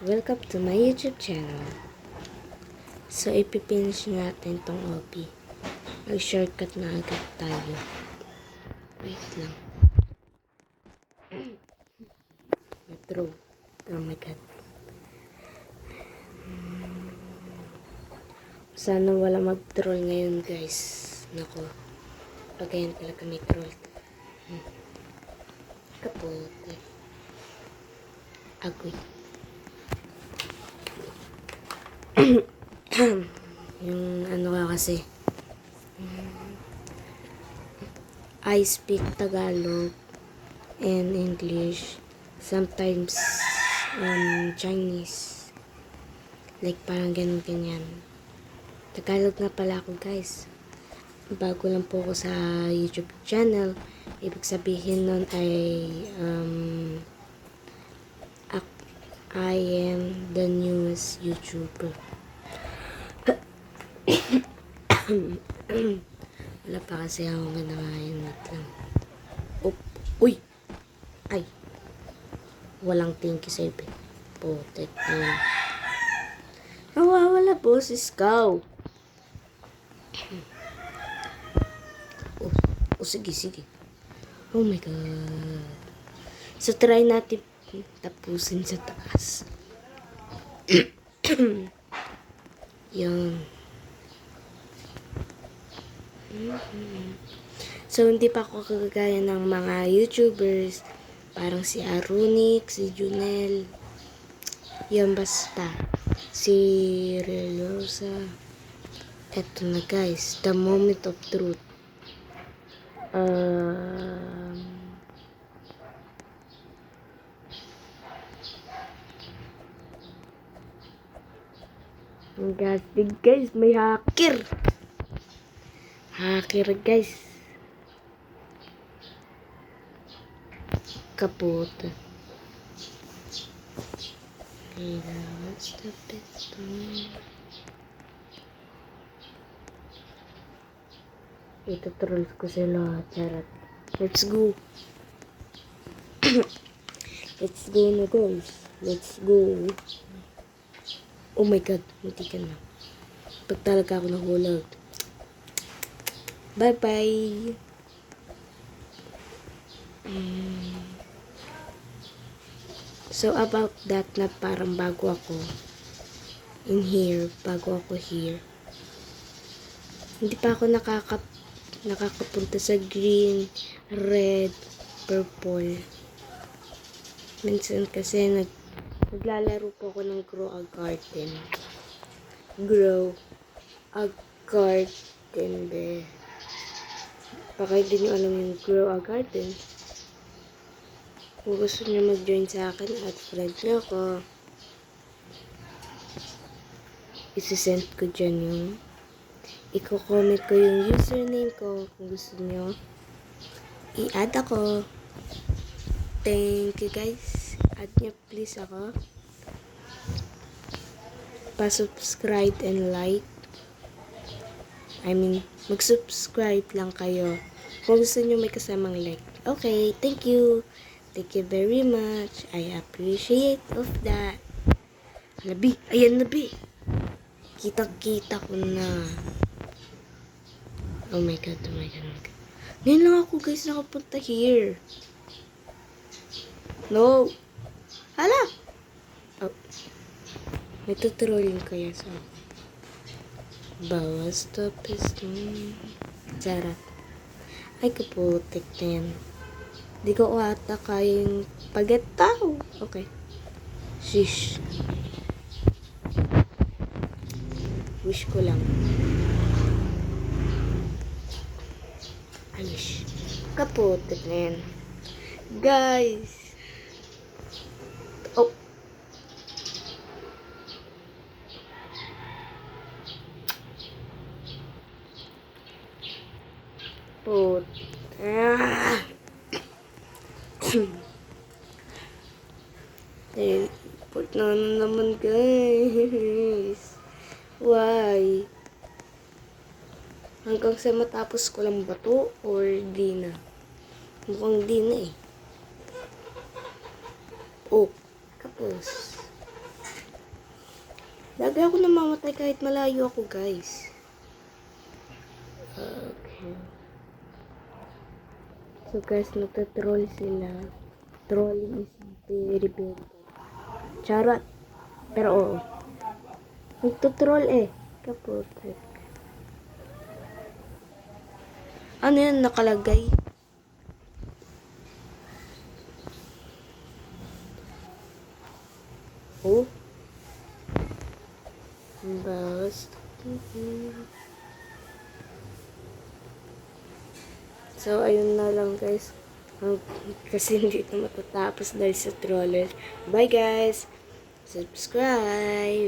Welcome to my YouTube channel. So, ipipinish natin tong OP. Mag-shortcut na agad tayo. Wait lang. Throw. Oh my god. Sana wala mag-troll ngayon, guys. Nako. Pagayan talaga may troll. Kapote. Agoy. Yung ano ka kasi, I speak Tagalog and English, sometimes Chinese, like parang ganyan. Tagalog na pala ako, guys. Bago lang po ako sa YouTube channel. Ibig sabihin nun ay I am the newest YouTuber. Wala pa kasi ako ganamayan. Wait lang. Uy! Ay! Walang thank you sa ibe. Potek na. Nawawala boses ka. Sige. Oh my god. So, try natin tapusin sa taas. Yan. So, hindi pa ako kagaya ng mga YouTubers. Parang si Arunik, si Junel. Yan basta. Si Relosa. Eto na, guys. The moment of truth. Gastig, guys. May hacker. Hacker, guys. Kaputa. Kailangan stop ito. Ito-trolls ko sila. Charot. Let's go. Let's go na, guys. Let's go. Oh my god. Hindi ka na. Pag talaga ako nahulag. Bye-bye. So, about that na parang bago ako here, hindi pa ako nakakapunta sa green, red, purple. Minsan kasi naglalaro po ako ng Grow a Garden. Grow a Garden, be. Baka hindi nyo alam yung Grow a Garden. Kung gusto nyo mag-join sa akin at friend nyo ako, isi-send ko dyan yung i-comment ko yung username ko kung gusto nyo i-add ako. Thank you, guys. Add nyo please ako. Pa-subscribe and like. Mag-subscribe lang kayo kung gusto nyo may kasamang like. Okay, thank you. Thank you very much. I appreciate of that. Labi, ayan labi. Kita ko na. Oh my god. Ngayon lang ako, guys, nakapunta here. No. Hala. Oh. May tutrolling kaya sa bawas tapos Charot. Ay, kaputik na yan. Di ko ata kaya yung pagkatao. Okay. Shish. Wish ko lang. Ayush. Kaputik na yan. Guys. Oh. Put. Teleport na naman, guys. Why? Hanggang sa matapos ko lang ba to? Or di na? Mukhang di na eh. Oh, tapos. Lagi ako namamatay kahit malayo ako, guys. Okay. So guys, nagtatroll sila. Trolling is very bad. Charot. Pero oo. Nagtatroll eh. Kaputik. Ano yan nakalagay? Oh. Basta. So, ayun na lang guys. Kasi hindi ito matatapos dahil sa troller. Bye guys! Subscribe!